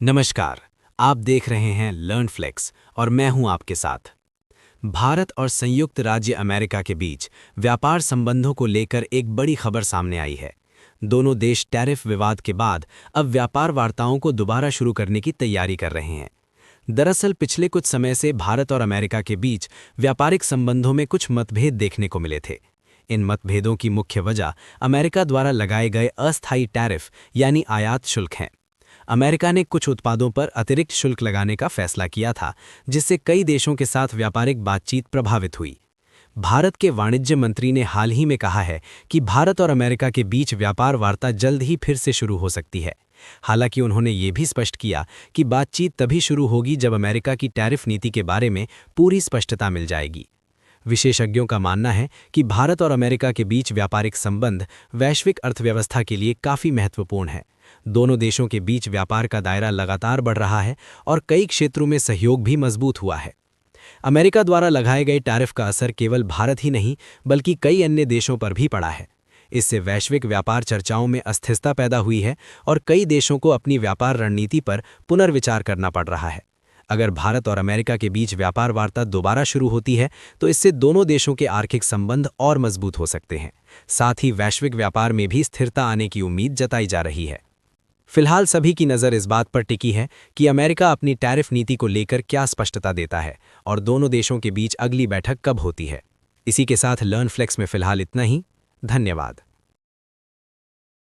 नमस्कार। आप देख रहे हैं लर्न फ्लेक्स और मैं हूं आपके साथ। भारत और संयुक्त राज्य अमेरिका के बीच व्यापार संबंधों को लेकर एक बड़ी खबर सामने आई है। दोनों देश टैरिफ विवाद के बाद अब व्यापार वार्ताओं को दोबारा शुरू करने की तैयारी कर रहे हैं। दरअसल पिछले कुछ समय से भारत और अमेरिका के बीच व्यापारिक संबंधों में कुछ मतभेद देखने को मिले थे। इन मतभेदों की मुख्य वजह अमेरिका द्वारा लगाए गए अस्थायी टैरिफ यानी आयात शुल्क हैं। अमेरिका ने कुछ उत्पादों पर अतिरिक्त शुल्क लगाने का फैसला किया था, जिससे कई देशों के साथ व्यापारिक बातचीत प्रभावित हुई। भारत के वाणिज्य मंत्री ने हाल ही में कहा है कि भारत और अमेरिका के बीच व्यापार वार्ता जल्द ही फिर से शुरू हो सकती है। हालांकि उन्होंने ये भी स्पष्ट किया कि बातचीत तभी शुरू होगी जब अमेरिका की टैरिफ नीति के बारे में पूरी स्पष्टता मिल जाएगी। विशेषज्ञों का मानना है कि भारत और अमेरिका के बीच व्यापारिक संबंध वैश्विक अर्थव्यवस्था के लिए काफ़ी महत्वपूर्ण है। दोनों देशों के बीच व्यापार का दायरा लगातार बढ़ रहा है और कई क्षेत्रों में सहयोग भी मजबूत हुआ है। अमेरिका द्वारा लगाए गए टैरिफ का असर केवल भारत ही नहीं बल्कि कई अन्य देशों पर भी पड़ा है। इससे वैश्विक व्यापार चर्चाओं में अस्थिरता पैदा हुई है और कई देशों को अपनी व्यापार रणनीति पर पुनर्विचार करना पड़ रहा है। अगर भारत और अमेरिका के बीच व्यापार वार्ता दोबारा शुरू होती है तो इससे दोनों देशों के आर्थिक संबंध और मजबूत हो सकते हैं। साथ ही वैश्विक व्यापार में भी स्थिरता आने की उम्मीद जताई जा रही है। फिलहाल सभी की नज़र इस बात पर टिकी है कि अमेरिका अपनी टैरिफ नीति को लेकर क्या स्पष्टता देता है और दोनों देशों के बीच अगली बैठक कब होती है। इसी के साथ लर्न फ्लेक्स में फिलहाल इतना ही। धन्यवाद।